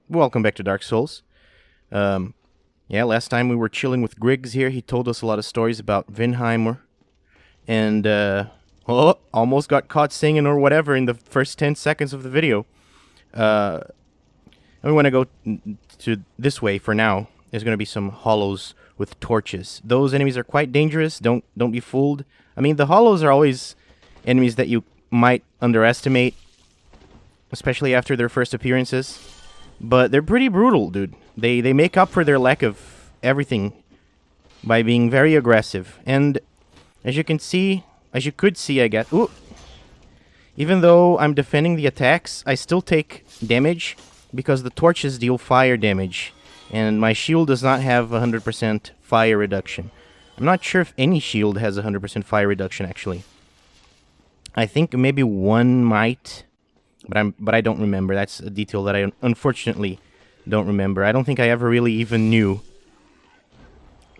Welcome back to Dark Souls. Um, yeah, last time we were chilling with Griggs here. He told us a lot of stories about Vinheimer, and almost got caught singing or whatever in the first 10 seconds of the video. Uh, and we want to go to this way for now. There's going to be some hollows with torches. Those enemies are quite dangerous. Don't be fooled. I mean, the hollows are always enemies that you might underestimate, especially after their first appearances. But they're pretty brutal, dude. They make up for their lack of everything by being very aggressive. And as you can see, as you could see, I guess. Ooh, even though I'm defending the attacks, I still take damage because the torches deal fire damage. And my shield does not have 100% fire reduction. I'm not sure if any shield has 100% fire reduction, actually. I think maybe one might, but I don't remember. That's a detail that I unfortunately don't remember. I don't think I ever really even knew.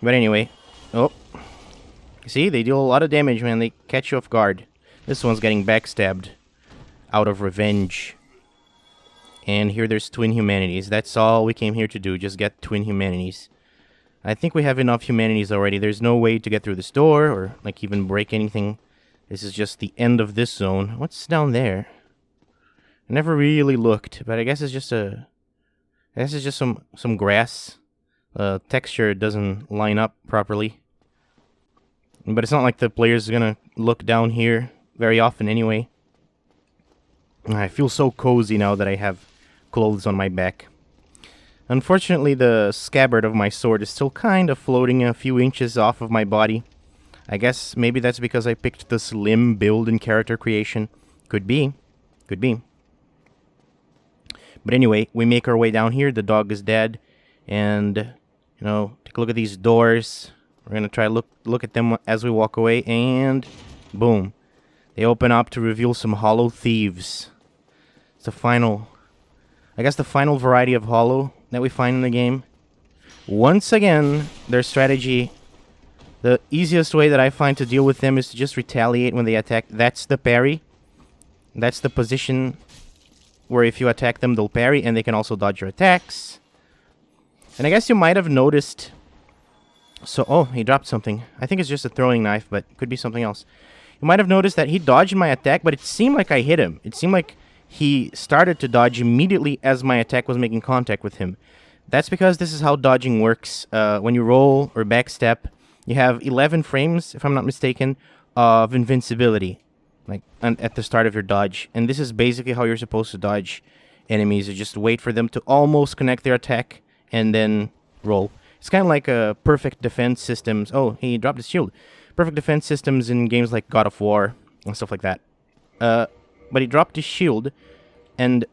But anyway, oh, see, they deal a lot of damage, man. They catch you off guard. This one's getting backstabbed out of revenge. And here there's twin humanities. That's all we came here to do, just get twin humanities. I think we have enough humanities already. There's no way to get through this door or like even break anything. This is just the end of this zone. What's down there? I never really looked, but I guess it's just some grass. Texture doesn't line up properly. But it's not like the player's gonna look down here very often anyway. I feel so cozy now that I have clothes on my back. Unfortunately, the scabbard of my sword is still kind of floating a few inches off of my body. I guess maybe that's because I picked the slim build in character creation. Could be. Could be. But anyway, we make our way down here. The dog is dead. And, take a look at these doors. We're going to try to look at them as we walk away. And boom. They open up to reveal some hollow thieves. It's the final variety of hollow that we find in the game. Once again, their strategy, the easiest way that I find to deal with them is to just retaliate when they attack. That's the parry. That's the position where if you attack them, they'll parry, and they can also dodge your attacks. And I guess you might have noticed... oh, he dropped something. I think it's just a throwing knife, but it could be something else. You might have noticed that he dodged my attack, but it seemed like I hit him. It seemed like he started to dodge immediately as my attack was making contact with him. That's because this is how dodging works. When you roll or backstep, you have 11 frames, if I'm not mistaken, of invincibility. Like at the start of your dodge. And this is basically how you're supposed to dodge enemies. You just wait for them to almost connect their attack and then roll. It's kind of like a perfect defense systems. Oh, he dropped his shield. Perfect defense systems in games like God of War and stuff like that. But he dropped his shield, and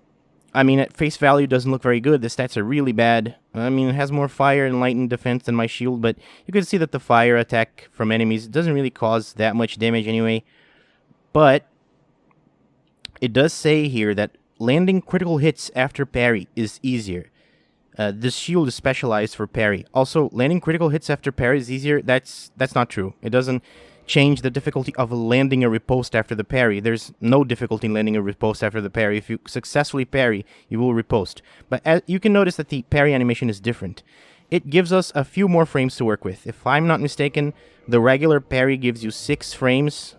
I mean, at face value, doesn't look very good. The stats are really bad. I mean, it has more fire and lightning defense than my shield, but you can see that the fire attack from enemies doesn't really cause that much damage anyway. But it does say here that landing critical hits after parry is easier. This shield is specialized for parry. Also, landing critical hits after parry is easier. That's not true. It doesn't change the difficulty of landing a riposte after the parry. There's no difficulty in landing a riposte after the parry. If you successfully parry, you will riposte. But you can notice that the parry animation is different. It gives us a few more frames to work with. If I'm not mistaken, the regular parry gives you 6 frames.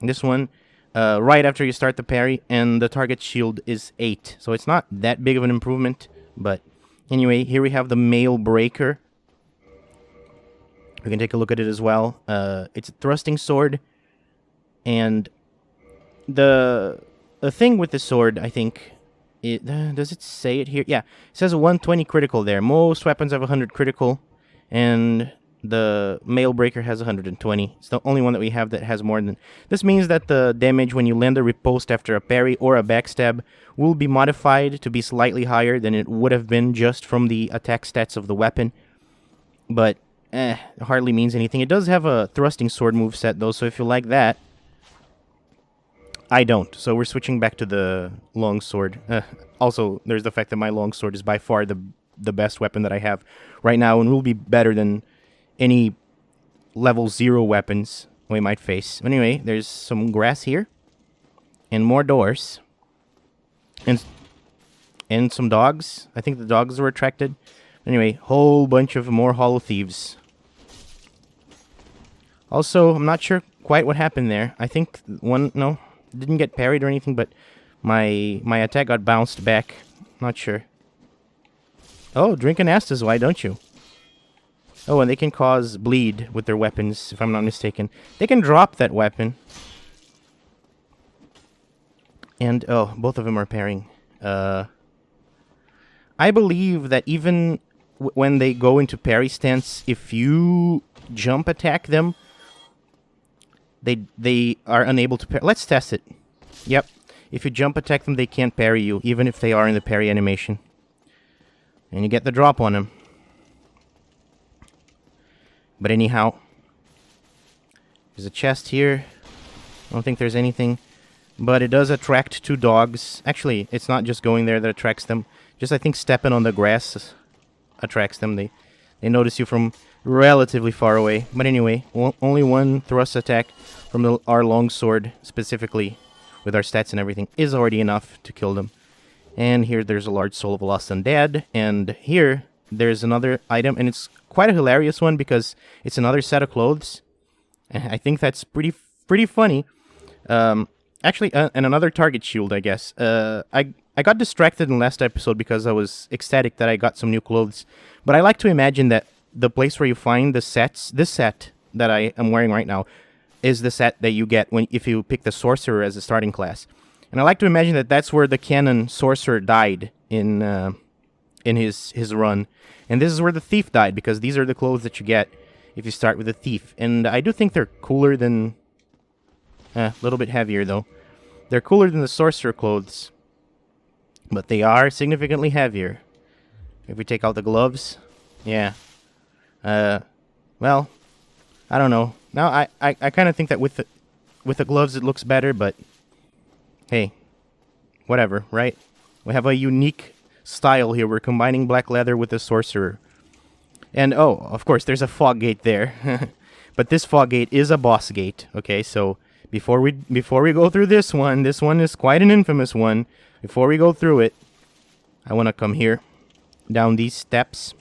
This one, right after you start the parry, and the target shield is 8. So it's not that big of an improvement, but anyway, here we have the mail breaker. We can take a look at it as well. It's a thrusting sword, and the thing with the sword, I think, does it say it here? Yeah, it says a 120 critical there. Most weapons have 100 critical, and the mail breaker has 120. It's the only one that we have that has more than... This means that the damage when you land a riposte after a parry or a backstab will be modified to be slightly higher than it would have been just from the attack stats of the weapon. But it hardly means anything. It does have a thrusting sword moveset though, so if you like that... I don't, so we're switching back to the long sword. Also, there's the fact that my long sword is by far the best weapon that I have right now, and will be better than any level 0 weapons we might face. Anyway, there's some grass here, and more doors. And And some dogs. I think the dogs were attracted. Anyway, whole bunch of more hollow thieves. Also, I'm not sure quite what happened there. I think no, didn't get parried or anything, but my attack got bounced back. Not sure. Oh, drink an Estus, why don't you? Oh, and they can cause bleed with their weapons, if I'm not mistaken. They can drop that weapon. And, oh, both of them are parrying. I believe that even when they go into parry stance, if you jump attack them, they are unable to parry. Let's test it. Yep. If you jump attack them, they can't parry you, even if they are in the parry animation. And you get the drop on them. But anyhow, there's a chest here. I don't think there's anything. But it does attract two dogs. Actually, it's not just going there that attracts them. Just, I think, stepping on the grass attracts them. They notice you from relatively far away. But anyway, only one thrust attack from our longsword, specifically, with our stats and everything, is already enough to kill them. And here there's a large soul of a lost undead. And here there's another item, and it's quite a hilarious one because it's another set of clothes. And I think that's pretty funny. Actually, and another target shield, I guess. I got distracted in last episode because I was ecstatic that I got some new clothes. But I like to imagine that the place where you find the sets, this set that I am wearing right now, is the set that you get if you pick the sorcerer as a starting class. And I like to imagine that that's where the canon sorcerer died in his run. And this is where the thief died, because these are the clothes that you get if you start with the thief. And I do think they're cooler than... a little bit heavier, though. They're cooler than the sorcerer clothes. But they are significantly heavier. If we take out the gloves... yeah. Well, I don't know. Now, I kind of think that with the gloves it looks better, but... hey, whatever, right? We have a unique style here. We're combining black leather with the sorcerer. And, oh, of course, there's a fog gate there. But this fog gate is a boss gate, okay? So, before we go through this one is quite an infamous one. Before we go through it, I want to come here, down these steps.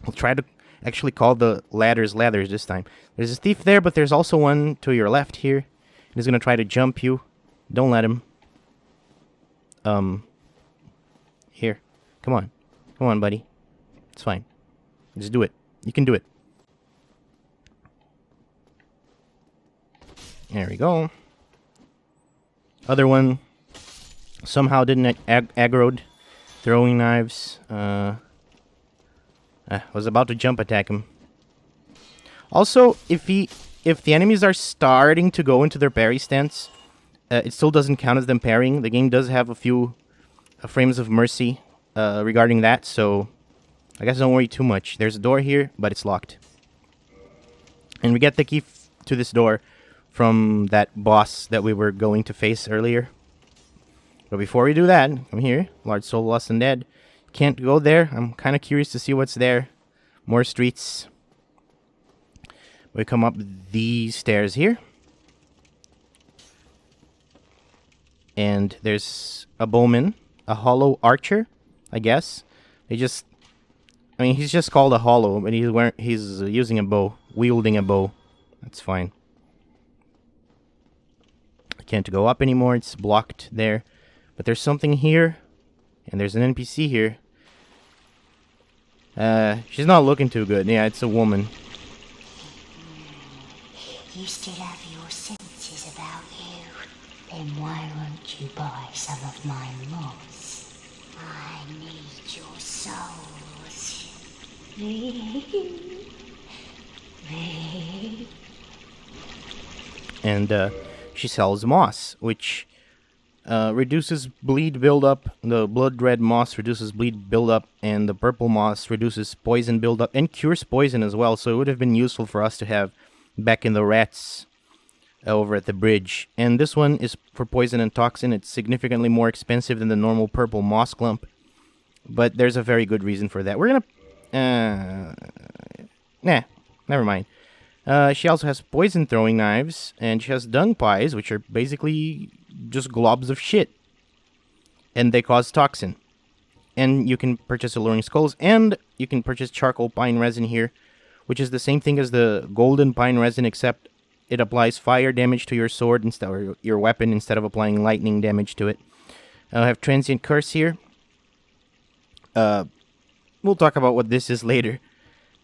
I'll try to actually call the ladders this time. There's a thief there, but there's also one to your left here. He's going to try to jump you. Don't let him. Here. Come on. Come on, buddy. It's fine. Just do it. You can do it. There we go. Other one somehow didn't aggroed. Throwing knives. I was about to jump attack him. Also, if the enemies are starting to go into their parry stance, it still doesn't count as them parrying. The game does have a few frames of mercy regarding that, so I guess don't worry too much. There's a door here, but it's locked. And we get the key to this door from that boss that we were going to face earlier. But before we do that, come here. Large soul lost and dead. Can't go there. I'm kind of curious to see what's there. More streets. We come up these stairs here. And there's a bowman. A hollow archer, I guess. He's just called a hollow, but he's using a bow. Wielding a bow. That's fine. I can't go up anymore. It's blocked there. But there's something here. And there's an NPC here. She's not looking too good. Yeah, it's a woman. You still have your senses about you. Then why won't you buy some of my moss? I need your souls. And she sells moss, which reduces bleed buildup. The blood red moss reduces bleed buildup, and the purple moss reduces poison buildup and cures poison as well. So it would have been useful for us to have back in the rats over at the bridge. And this one is for poison and toxin. It's significantly more expensive than the normal purple moss clump, but there's a very good reason for that. We're gonna never mind. She also has poison throwing knives, and she has dung pies, which are basically just globs of shit. and they cause toxin. And you can purchase alluring skulls, and you can purchase charcoal pine resin here, which is the same thing as the golden pine resin, except it applies fire damage to your sword instead, or your weapon, instead of applying lightning damage to it. I have transient curse here. We'll talk about what this is later.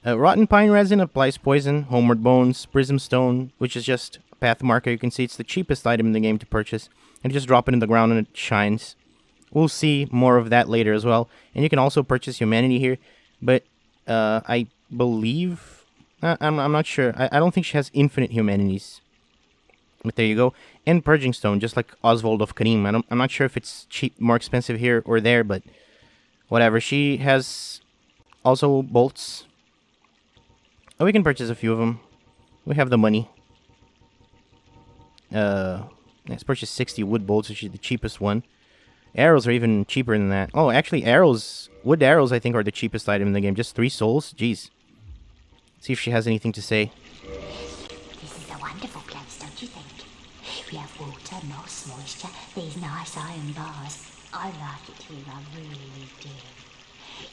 Rotten pine resin applies poison, homeward bones, prism stone, which is just a path marker. You can see it's the cheapest item in the game to purchase, and you just drop it in the ground and it shines. We'll see more of that later as well. And you can also purchase humanity here, but I believe... I'm not sure. I don't think she has infinite humanities. But there you go. And purging stone, just like Oswald of Karim. I'm not sure if it's cheap, more expensive here or there, but whatever. She has also bolts. Oh, we can purchase a few of them. We have the money. Let's purchase 60 wood bolts, which is the cheapest one. Arrows are even cheaper than that. Oh, actually, arrows, wood arrows, I think, are the cheapest item in the game. Just 3 souls? Jeez. See if she has anything to say. This is a wonderful place, don't you think? We have water, moss, moisture, these nice iron bars. I like it here, I really do.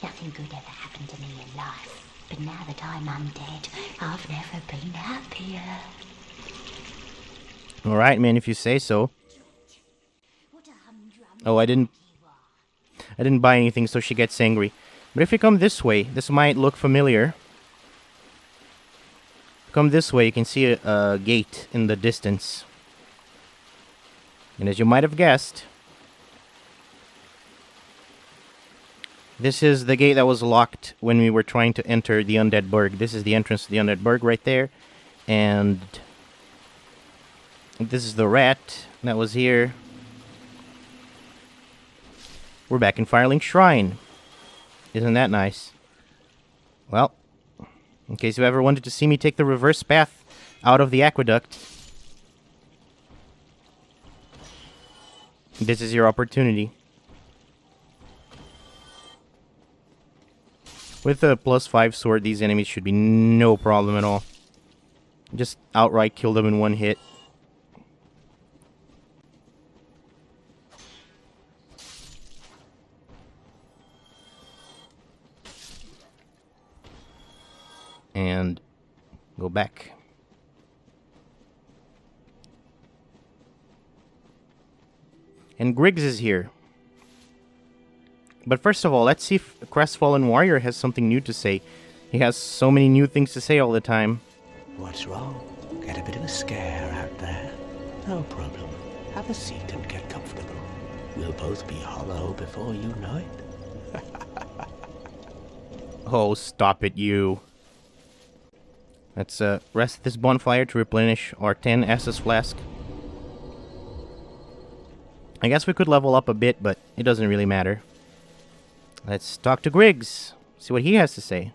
Nothing good ever happened to me in life, but now that I'm undead, I've never been happier. Alright, man, if you say so. Oh, I didn't buy anything, so she gets angry. But if you come this way, this might look familiar. Come this way, you can see a gate in the distance. And as you might have guessed, this is the gate that was locked when we were trying to enter the Undead Burg. This is the entrance to the Undead Burg right there. And this is the rat that was here. We're back in Firelink Shrine. Isn't that nice? Well, in case you ever wanted to see me take the reverse path out of the aqueduct, this is your opportunity. With a +5 sword, these enemies should be no problem at all. Just outright kill them in one hit. And go back. And Griggs is here. But first of all, let's see if Crestfallen Warrior has something new to say. He has so many new things to say all the time. What's wrong? Get a bit of a scare out there? No problem. Have a seat and get comfortable. We'll both be hollow before you know it. Oh, stop it, you. Let's rest this bonfire to replenish our 10 Estus flask. I guess we could level up a bit, but it doesn't really matter. Let's talk to Griggs. See what he has to say.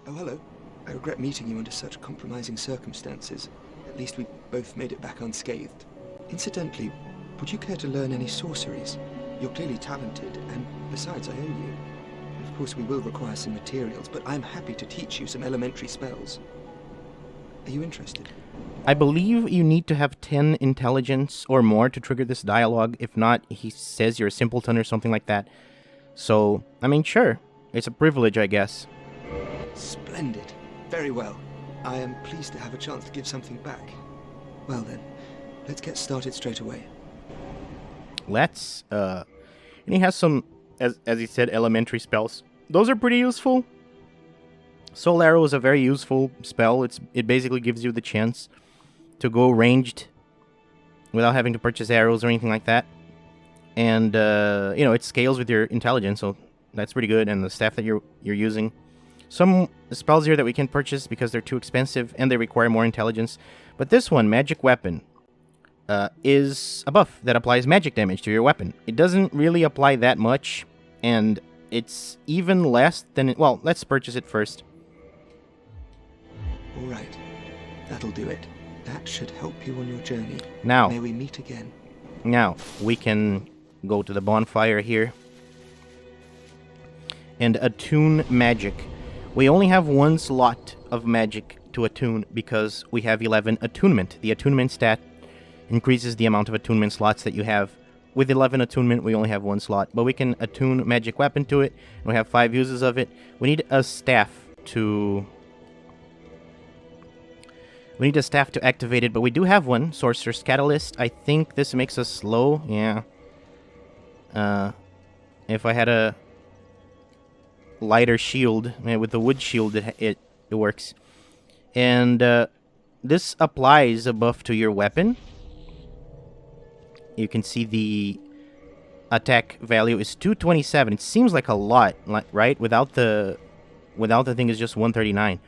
Oh, hello. I regret meeting you under such compromising circumstances. At least we both made it back unscathed. Incidentally, would you care to learn any sorceries? You're clearly talented, and besides, I owe you. Of course, we will require some materials, but I'm happy to teach you some elementary spells. Are you interested? I believe you need to have 10 intelligence or more to trigger this dialogue. If not, he says you're a simpleton or something like that. So, I mean, sure. It's a privilege, I guess. Splendid. Very well. I am pleased to have a chance to give something back. Well then, let's get started straight away. Let's, and he has some, as he said, elementary spells. Those are pretty useful. Soul Arrow is a very useful spell. It basically gives you the chance to go ranged without having to purchase arrows or anything like that. And, you know, it scales with your intelligence, so that's pretty good. And the staff that you're using. Some spells here that we can purchase because they're too expensive and they require more intelligence. But this one, Magic Weapon, is a buff that applies magic damage to your weapon. It doesn't really apply that much, and it's even less than... Well, let's purchase it first. All right. That'll do it. That should help you on your journey. Now, may we meet again. Now, we can go to the bonfire here and attune magic. We only have one slot of magic to attune because we have 11 attunement. The attunement stat increases the amount of attunement slots that you have with 11 attunement, we only have 1 slot, but we can attune magic weapon to it, and we have 5 uses of it. We need a staff to... We need a staff to activate it, but we do have one, Sorcerer's Catalyst. I think this makes us slow, yeah. If I had a lighter shield, with the wood shield, it works. And this applies a buff to your weapon. You can see the attack value is 227. It seems like a lot, right? Without the thing is just 139.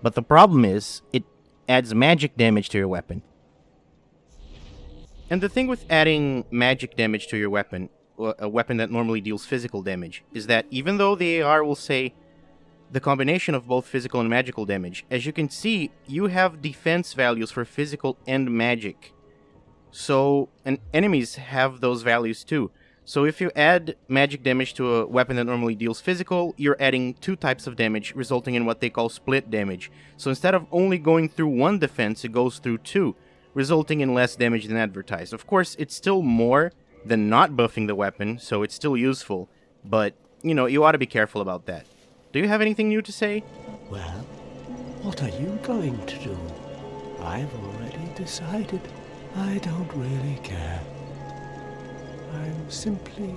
But the problem is, it adds magic damage to your weapon. And the thing with adding magic damage to your weapon, a weapon that normally deals physical damage, is that even though they are, we'll say, the combination of both physical and magical damage, as you can see, you have defense values for physical and magic. So, and enemies have those values too. So if you add magic damage to a weapon that normally deals physical, you're adding 2 types of damage, resulting in what they call split damage. So instead of only going through 1 defense, it goes through 2, resulting in less damage than advertised. Of course, it's still more than not buffing the weapon, so it's still useful. But, you know, you ought to be careful about that. Do you have anything new to say? Well, what are you going to do? I've already decided. I don't really care. I'm simply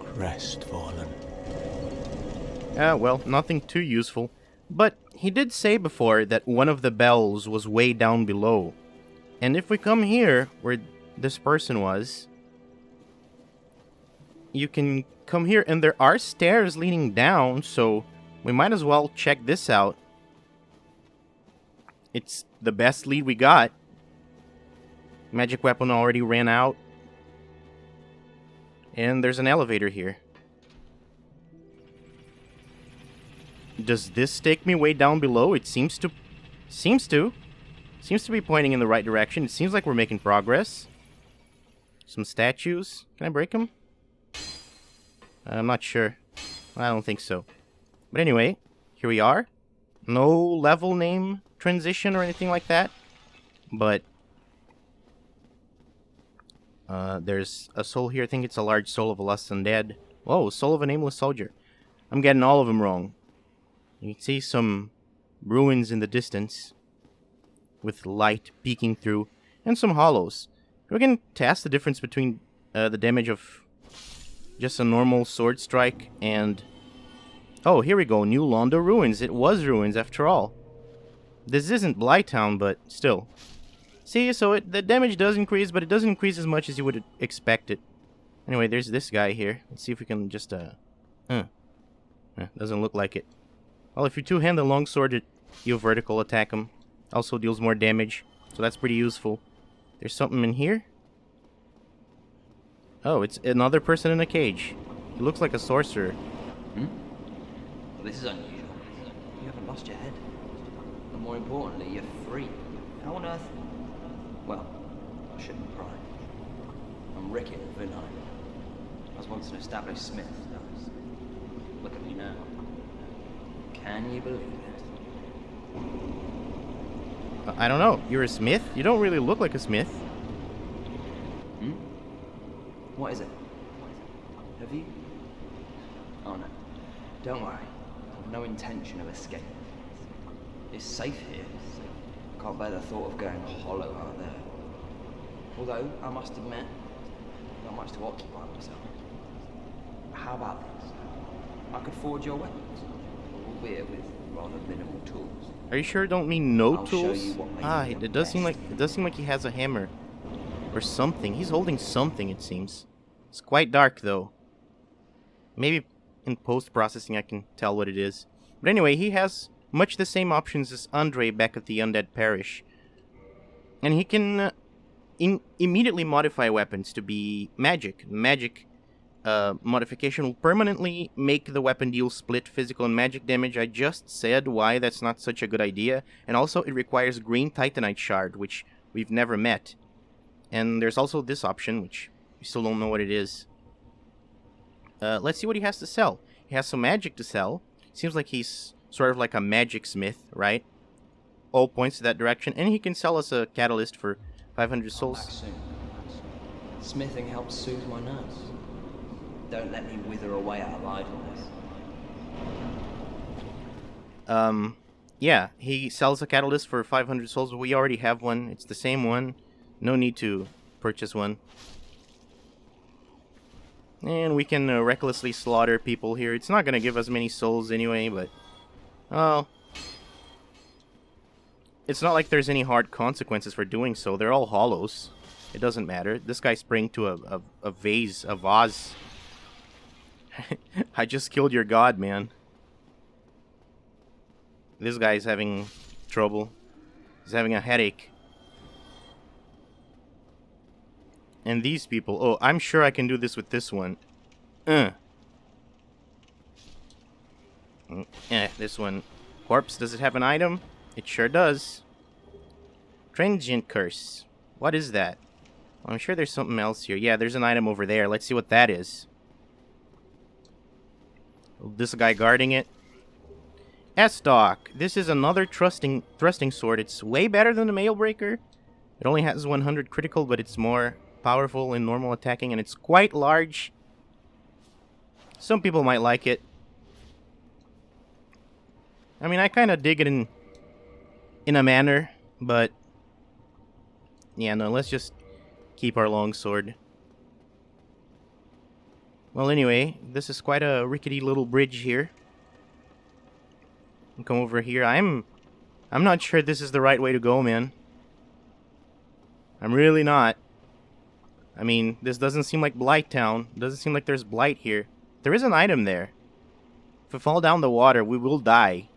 crestfallen. Well, nothing too useful. But he did say before that one of the bells was way down below. And if we come here, where this person was, you can come here, and there are stairs leading down, so we might as well check this out. It's the best lead we got. Magic weapon already ran out. And there's an elevator here. Does this take me way down below? It seems to be pointing in the right direction. It seems like we're making progress. Some statues. Can I break them? I'm not sure. I don't think so. But anyway, here we are. No level name transition or anything like that. But there's a soul here. I think it's a large soul of a lust undead. Whoa, soul of a nameless soldier. I'm getting all of them wrong. You can see some ruins in the distance with light peeking through, and some hollows. We can test the difference between the damage of just a normal sword strike and... Oh, here we go. New Londo Ruins. It was ruins after all. This isn't Blighttown, but still. See, so the damage does increase, but it doesn't increase as much as you would expect it. Anyway, there's this guy here. Let's see if we can just, doesn't look like it. Well, if you two-hand the longsword, you vertical attack him. Also deals more damage, so that's pretty useful. There's something in here. Oh, it's another person in a cage. He looks like a sorcerer. Well, this is unusual. You haven't lost your head. And more importantly, you're free. How on earth... Well, I shouldn't pry. I'm Rickett of Vinheim. I was once an established smith. Look at me now. Can you believe it? I don't know. You're a smith? You don't really look like a smith. What is it? Have you? Oh no. Don't worry. I've no intention of escaping. It's safe here. I can't bear the thought of going hollow out there. Although, I must admit, not much to occupy myself. How about this? I could forge your weapons, albeit with rather minimal tools. Are you sure you don't mean no I'll tools? show you what may be It does seem best. like he has a hammer or something. He's holding something, it seems. It's quite dark though. Maybe in post-processing I can tell what it is. But anyway, he has much the same options as Andre back at the Undead Parish. And he can immediately modify weapons to be magic. Magic modification will permanently make the weapon deal split physical and magic damage. I just said why that's not such a good idea. And also it requires green titanite shard, which we've never met. And there's also this option, which we still don't know what it is. Let's see what he has to sell. He has some magic to sell. Seems like he's sort of like a magic smith, right? All points to that direction. And he can sell us a catalyst for 500 Come souls. back soon. Smithing helps soothe my nerves. Don't let me wither away out of idleness. Yeah, he sells a catalyst for 500 souls, but we already have one. It's the same one. No need to purchase one. And we can recklessly slaughter people here. It's not going to give us many souls anyway, but... Oh. It's not like there's any hard consequences for doing so. They're all hollows. It doesn't matter. This guy sprang to a vase, a vase. I just killed your god, man. This guy's having trouble. He's having a headache. And these people... Oh, I'm sure I can do this with this one. This one. Corpse, does it have an item? It sure does. Transient curse. What is that? Well, I'm sure there's something else here. Yeah, there's an item over there. Let's see what that is. This guy guarding it. S-Dock. This is another thrusting sword. It's way better than the Mailbreaker. It only has 100 critical, but it's more powerful in normal attacking, and it's quite large. Some people might like it. I mean, I kind of dig it in a manner, but yeah, no, let's just keep our longsword. Well, anyway, this is quite a rickety little bridge here. Come over here. I'm not sure this is the right way to go, man. I'm really not. I mean, this doesn't seem like Blight Town. It doesn't seem like there's Blight here. There is an item there. If we fall down the water, we will die.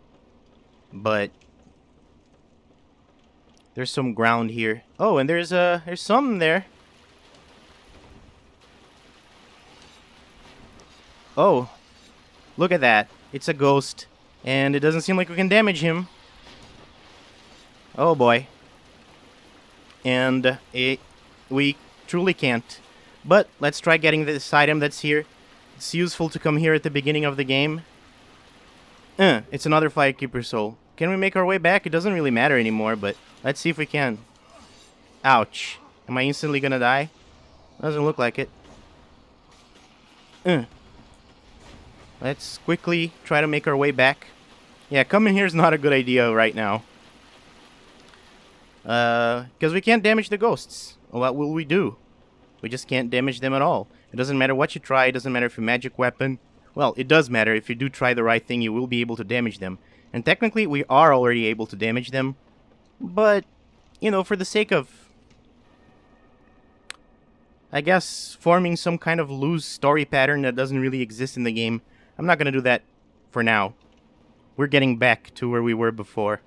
But there's some ground here. Oh, and there's something there. Oh, look at that. It's a ghost. And it doesn't seem like we can damage him. Oh boy. And we truly can't. But let's try getting this item that's here. It's useful to come here at the beginning of the game. It's another Firekeeper soul. Can we make our way back? It doesn't really matter anymore, but let's see if we can. Ouch. Am I instantly gonna die? Doesn't look like it. Let's quickly try to make our way back. Yeah, coming here is not a good idea right now. Because we can't damage the ghosts. What will we do? We just can't damage them at all. It doesn't matter what you try. It doesn't matter if you magic weapon. Well, it does matter. If you do try the right thing, you will be able to damage them. And technically, we are already able to damage them. But, you know, for the sake of, I guess, forming some kind of loose story pattern that doesn't really exist in the game, I'm not going to do that for now. We're getting back to where we were before.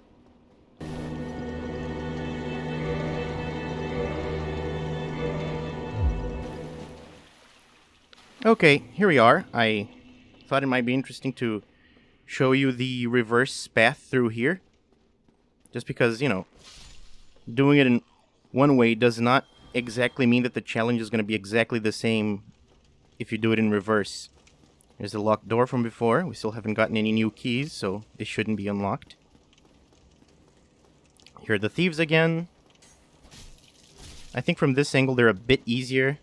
Okay, here we are. I thought it might be interesting to show you the reverse path through here. Just because, you know, doing it in one way does not exactly mean that the challenge is going to be exactly the same if you do it in reverse. There's the locked door from before. We still haven't gotten any new keys, so this shouldn't be unlocked. Here are the thieves again. I think from this angle they're a bit easier.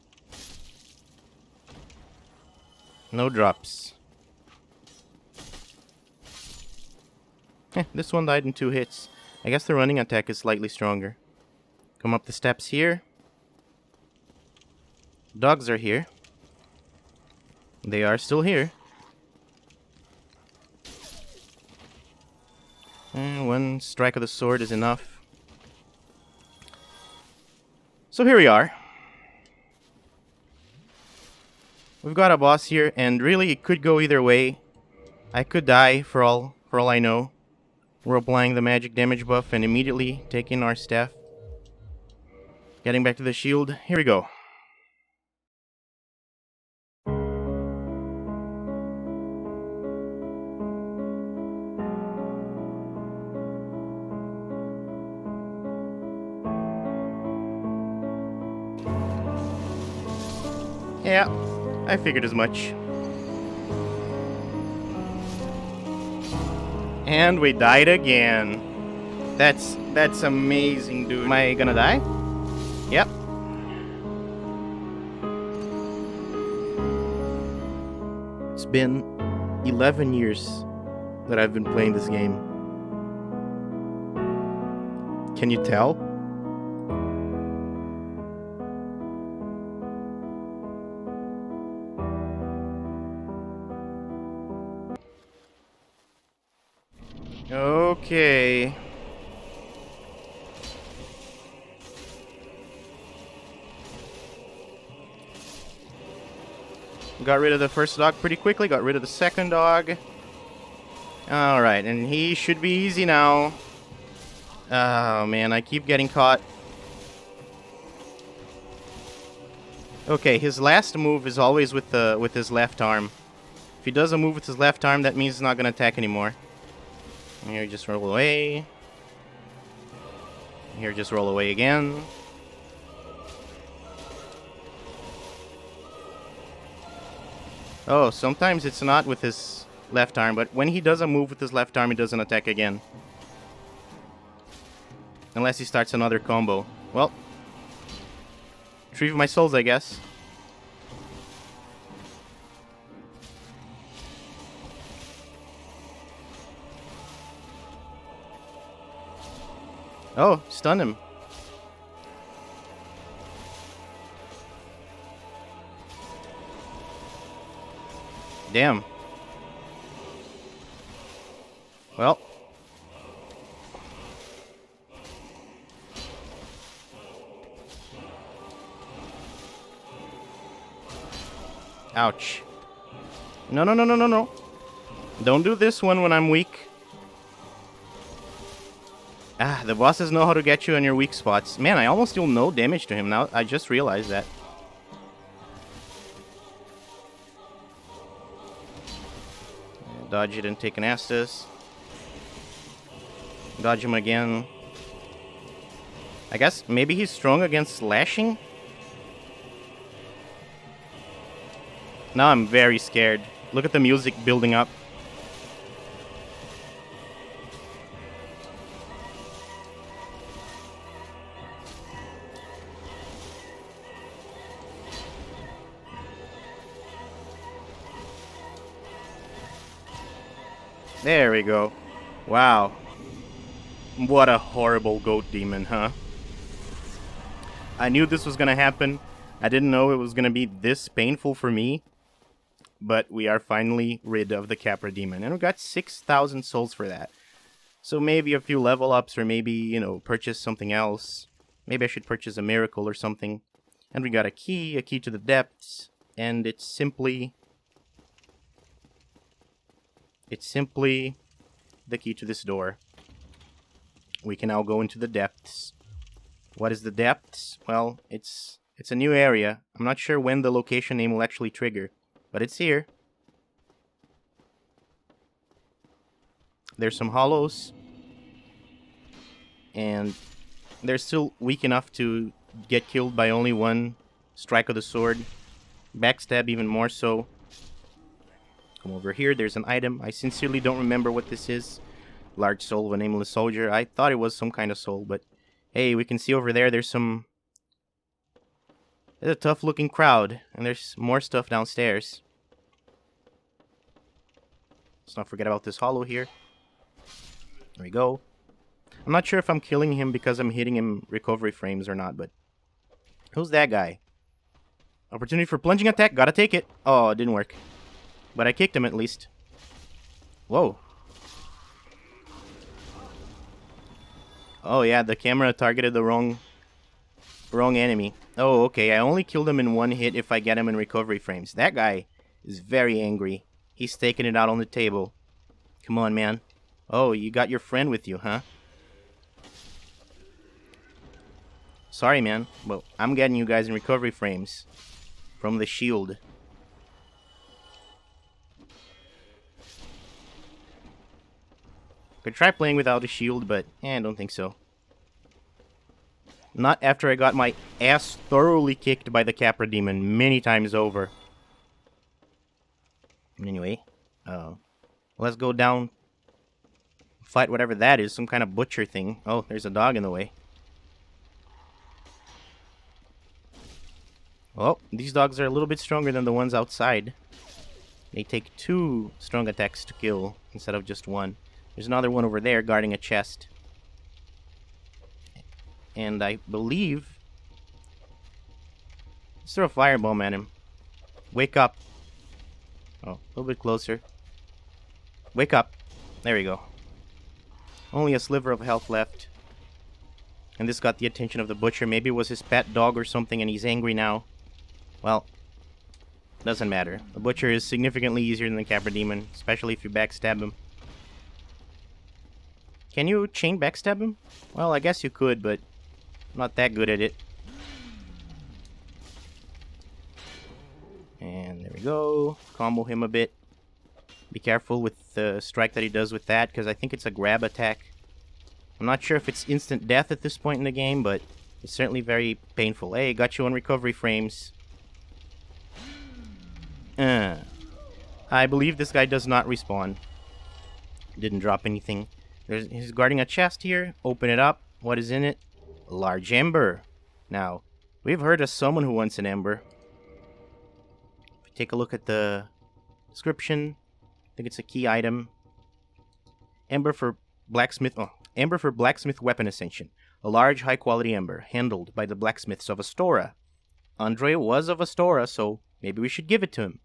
No drops. This one died in 2 hits. I guess the running attack is slightly stronger. Come up the steps here. Dogs are here. They are still here. And 1 strike of the sword is enough. So here we are. We've got a boss here, and really it could go either way. I could die for all I know. We're applying the magic damage buff and immediately taking our staff. Getting back to the shield. Here we go. Yeah, I figured as much. And we died again. That's amazing, dude. Am I gonna die? Yep. been 11 years that I've been playing this game. Can you tell? Okay. Got rid of the first dog pretty quickly, got rid of the second dog. Alright, and he should be easy now. Oh man, I keep getting caught. Okay, his last move is always with his left arm. If he does a move with his left arm, that means he's not gonna attack anymore. And here, just roll away. Here, just roll away again. Oh, sometimes it's not with his left arm, but when he does a move with his left arm, he doesn't attack again. Unless he starts another combo. Well, retrieve my souls, I guess. Oh, stun him. Damn. Well. Ouch. No, no, no, no, no, no. Don't do this one when I'm weak. Ah, the bosses know how to get you on your weak spots. Man, I almost deal no damage to him now. I just realized that. Dodge it and take an Estus. Dodge him again. I guess maybe he's strong against slashing? Now I'm very scared. Look at the music building up. There we go. Wow. What a horrible goat demon, huh? I knew this was gonna happen. I didn't know it was gonna be this painful for me. But we are finally rid of the Capra demon. And we got 6,000 souls for that. So maybe a few level ups, or maybe, you know, purchase something else. Maybe I should purchase a miracle or something. And we got a key to the depths. And it's simply the key to this door. We can now go into the depths. What is the depths? Well, it's a new area. I'm not sure when the location name will actually trigger, but it's here. There's some hollows. And they're still weak enough to get killed by only one strike of the sword. Backstab even more so. Come over here, there's an item. I sincerely don't remember what this is. Large soul of a nameless soldier. I thought it was some kind of soul, but hey, we can see over there, there's a tough looking crowd, and there's more stuff downstairs. Let's not forget about this hollow here. There we go. I'm not sure if I'm killing him because I'm hitting him recovery frames or not, but who's that guy? Opportunity for plunging attack, gotta take it. Oh, it didn't work. But I kicked him at least. Whoa. Oh yeah, the camera targeted the wrong enemy. Oh, okay, I only killed him in one hit if I get him in recovery frames. That guy is very angry. He's taking it out on the table. Come on, man. Oh, you got your friend with you, huh? Sorry, man. Well, I'm getting you guys in recovery frames. From the shield. Could try playing without a shield, but I don't think so. Not after I got my ass thoroughly kicked by the Capra demon many times over. Anyway, let's go down. Fight whatever that is, some kind of butcher thing. Oh, there's a dog in the way. Oh, these dogs are a little bit stronger than the ones outside. They take 2 strong attacks to kill instead of just 1. There's another one over there guarding a chest. And I believe... Let's throw a firebomb at him. Wake up. Oh, a little bit closer. Wake up. There we go. Only a sliver of health left. And this got the attention of the butcher. Maybe it was his pet dog or something and he's angry now. Well, doesn't matter. The butcher is significantly easier than the Capra Demon, especially if you backstab him. Can you chain backstab him? Well, I guess you could, but I'm not that good at it. And there we go. Combo him a bit. Be careful with the strike that he does with that, because I think it's a grab attack. I'm not sure if it's instant death at this point in the game, but it's certainly very painful. Hey, got you on recovery frames. I believe this guy does not respawn. Didn't drop anything. He's guarding a chest here. Open it up. What is in it? A large ember. Now, we've heard of someone who wants an ember. If we take a look at the description, I think it's a key item. Ember for blacksmith. Oh, ember for blacksmith weapon ascension. A large, high-quality ember handled by the blacksmiths of Astora. Andre was of Astora, so maybe we should give it to him.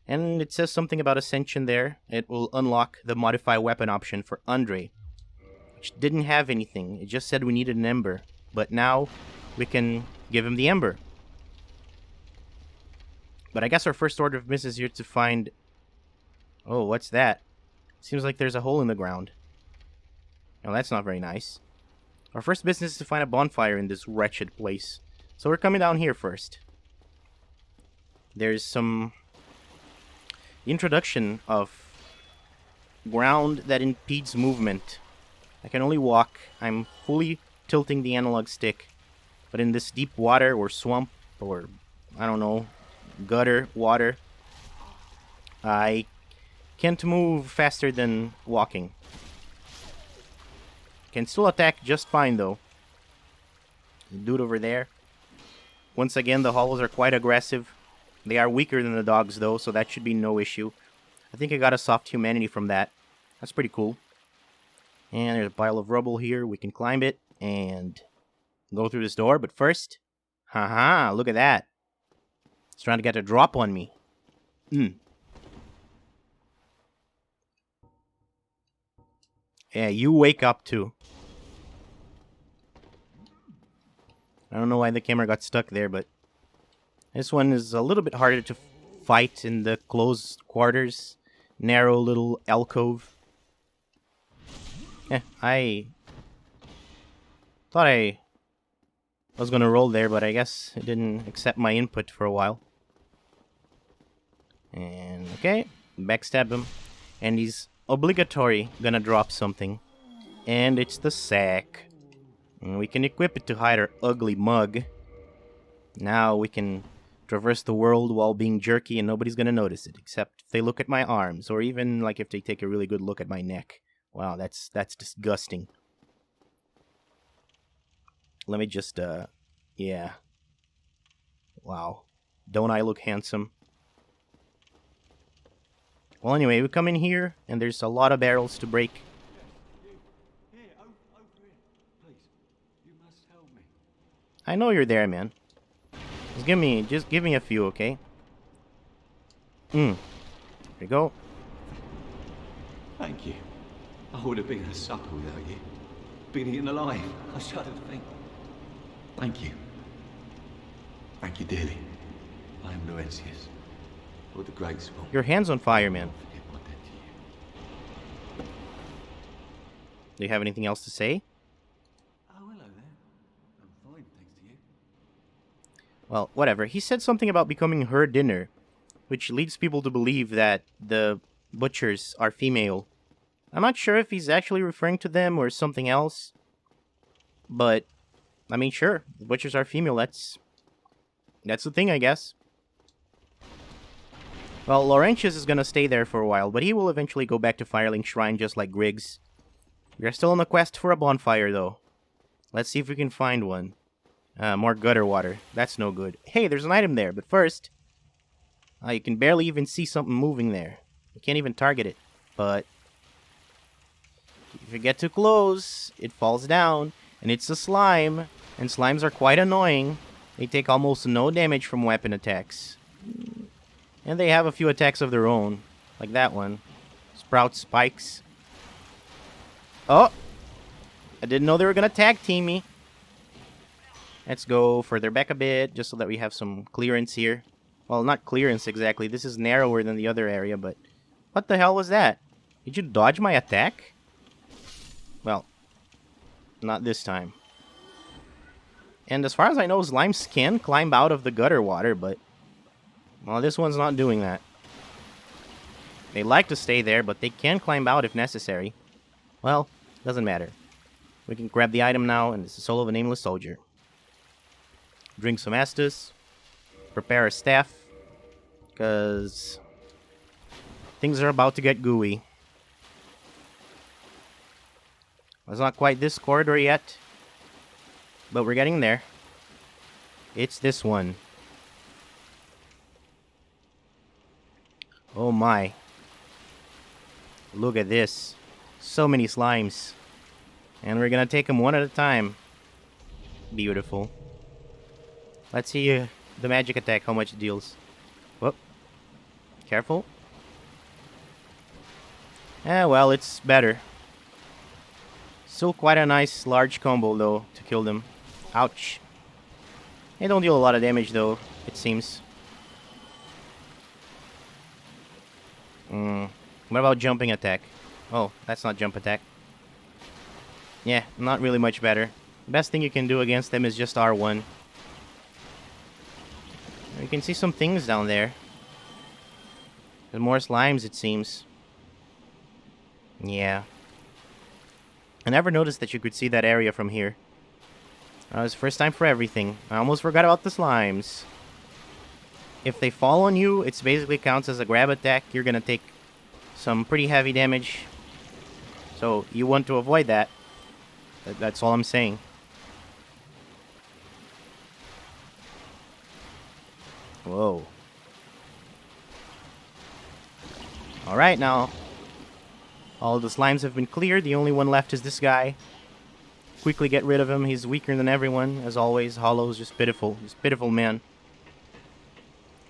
And it says something about Ascension there. It will unlock the modify weapon option for Andre, which didn't have anything. It just said we needed an ember. But now we can give him the ember. But I guess our first order of business here to find... Oh, what's that? Seems like there's a hole in the ground. Oh, that's not very nice. Our first business is to find a bonfire in this wretched place. So we're coming down here first. There's some... introduction of ground that impedes movement. I can only walk. I'm fully tilting the analog stick. But in this deep water or swamp or, I don't know, gutter water, I can't move faster than walking. Can still attack just fine though. The dude over there. Once again, the hollows are quite aggressive. They are weaker than the dogs, though, so that should be no issue. I think I got a soft humanity from that. That's pretty cool. And there's a pile of rubble here. We can climb it and go through this door. But first, haha, look at that. It's trying to get a drop on me. Yeah, you wake up too. I don't know why the camera got stuck there, but... This one is a little bit harder to fight in the closed quarters. Narrow little alcove. I thought I was gonna roll there, but I guess it didn't accept my input for a while. And okay, backstab him. And he's obligatory gonna drop something. And it's the sack. And we can equip it to hide our ugly mug. Now we can traverse the world while being jerky and nobody's gonna notice it, except if they look at my arms, or even like if they take a really good look at my neck. Wow, that's disgusting. Let me just, yeah. Wow. Don't I look handsome? Well, anyway, we come in here, and there's a lot of barrels to break. Here, over here. Please, you must help me. I know you're there, man. Just give me a few, okay? Here we go. Thank you. I would have been a supper without you. Been eaten alive. I shudder to think. Thank you. Thank you dearly. I am Laurentius. Lord the Great Swamp. Your hand's on fire, man. Forget my debt to you. Do you have anything else to say? Oh, hello there. I'm fine, thanks to you. Well, whatever. He said something about becoming her dinner, which leads people to believe that the butchers are female. I'm not sure if he's actually referring to them or something else. But, I mean, sure. The butchers are female. That's the thing, I guess. Well, Laurentius is gonna stay there for a while, but he will eventually go back to Firelink Shrine just like Griggs. We are still on the quest for a bonfire, though. Let's see if we can find one. More gutter water. That's no good. Hey, there's an item there, but first... You can barely even see something moving there. You can't even target it. But if you get too close, it falls down. And it's a slime. And slimes are quite annoying. They take almost no damage from weapon attacks. And they have a few attacks of their own. Like that one. Sprout spikes. Oh! I didn't know they were going to tag team me. Let's go further back a bit, just so that we have some clearance here. Well, not clearance exactly. This is narrower than the other area, but... What the hell was that? Did you dodge my attack? Well, not this time. And as far as I know, slimes can climb out of the gutter water, but... Well, this one's not doing that. They like to stay there, but they can climb out if necessary. Well, doesn't matter. We can grab the item now, and it's the soul of a nameless soldier. Drink some Estus. Prepare a staff. Because... things are about to get gooey. It's not quite this corridor yet. But we're getting there. It's this one. Oh my. Look at this. So many slimes. And we're gonna take them one at a time. Beautiful. Let's see the magic attack, how much it deals. Whoop. Careful. Well, it's better. Still quite a nice large combo, though, to kill them. Ouch. They don't deal a lot of damage, though, it seems. What about jumping attack? Oh, that's not jump attack. Yeah, not really much better. Best thing you can do against them is just R1. You can see some things down there. There's more slimes, it seems. Yeah. I never noticed that you could see that area from here. It was first time for everything. I almost forgot about the slimes. If they fall on you, it basically counts as a grab attack. You're gonna take some pretty heavy damage. So, you want to avoid that. That's all I'm saying. Whoa. Alright now. All the slimes have been cleared. The only one left is this guy. Quickly get rid of him. He's weaker than everyone, as always. Hollow's just pitiful. Just pitiful man.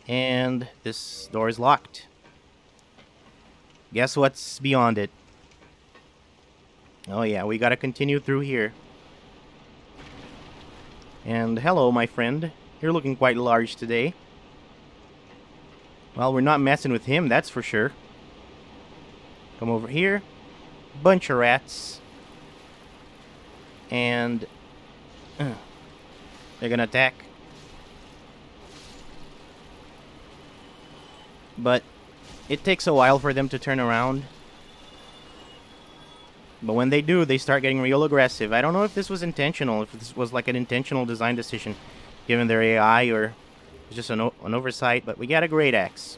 And this door is locked. Guess what's beyond it? Oh yeah, we gotta continue through here. And hello, my friend. You're looking quite large today. Well, we're not messing with him, that's for sure. Come over here. Bunch of rats. And... they're gonna attack. But it takes a while for them to turn around. But when they do, they start getting real aggressive. I don't know if this was intentional, if this was like an intentional design decision, given their AI, or it's just an oversight. But we got a great axe.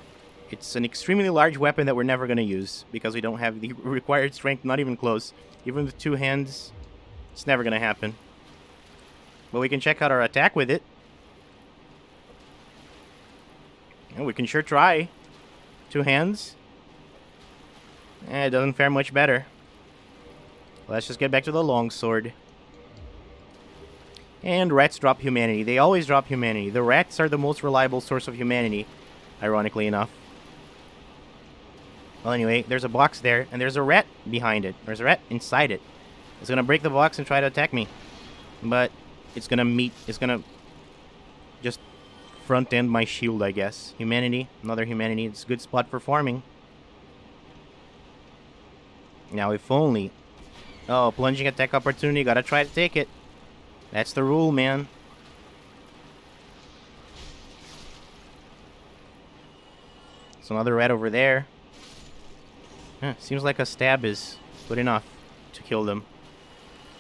It's an extremely large weapon that we're never going to use, because we don't have the required strength, not even close. Even with two hands, it's never going to happen. But we can check out our attack with it. And we can sure try. Two hands. It doesn't fare much better. Let's just get back to the longsword. And rats drop humanity. They always drop humanity. The rats are the most reliable source of humanity, ironically enough. Well, anyway, there's a box there, and there's a rat behind it. There's a rat inside it. It's gonna break the box and try to attack me. But it's gonna just front end my shield, I guess. Humanity, another humanity. It's a good spot for farming. Now, if only... Oh, plunging attack opportunity. Gotta try to take it. That's the rule, man. There's another rat over there. Seems like a stab is good enough to kill them.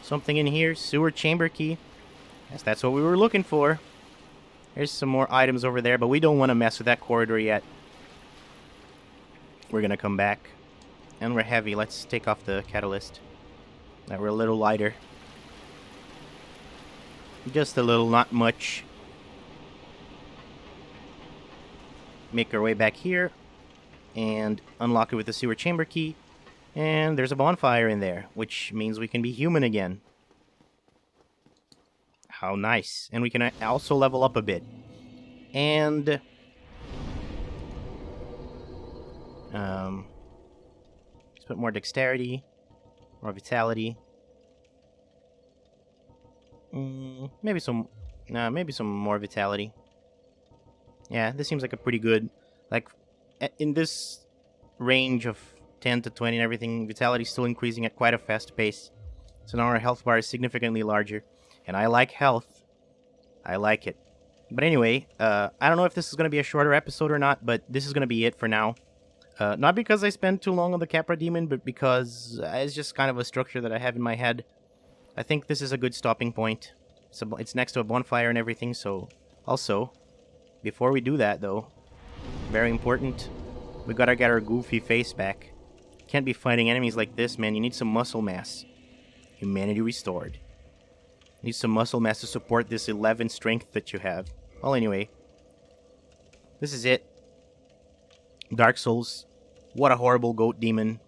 Something in here. Sewer chamber key. Yes, that's what we were looking for. There's some more items over there, but we don't want to mess with that corridor yet. We're gonna come back. And we're heavy. Let's take off the catalyst. Now we're a little lighter. Just a little, not much. make our way back here and unlock it with the sewer chamber key. And there's a bonfire in there, which means we can be human again. How nice. And we can also level up a bit. And let's put more dexterity, more vitality. Maybe some more vitality. Yeah, this seems like a pretty good, like, in this range of 10 to 20 and everything, vitality is still increasing at quite a fast pace. So now our health bar is significantly larger. And I like health. I like it. But anyway, I don't know if this is going to be a shorter episode or not, but this is going to be it for now. Not because I spent too long on the Capra Demon, but because it's just kind of a structure that I have in my head. I think this is a good stopping point. It's next to a bonfire and everything, so... Also, before we do that, though, very important, we gotta get our goofy face back. Can't be fighting enemies like this, man. You need some muscle mass. Humanity restored. Need some muscle mass to support this 11 strength that you have. Well, anyway, this is it. Dark Souls. What a horrible goat demon.